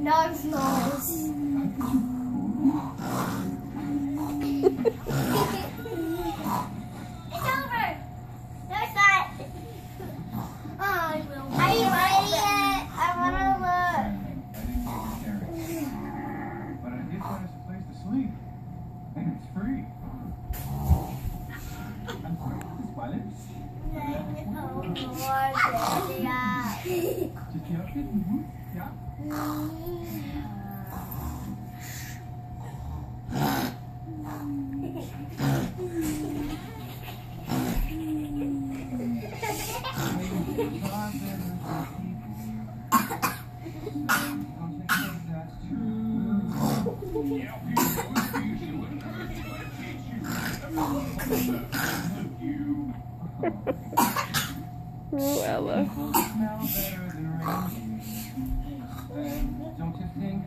Dog's nose. It's over. No, it's not. Oh, I will. Are you ready yet? I want to look. But I did find us a place to sleep. And it's free. I'm sorry, this wallet? Just the outfit? Yeah. Oh, Ella. Don't you think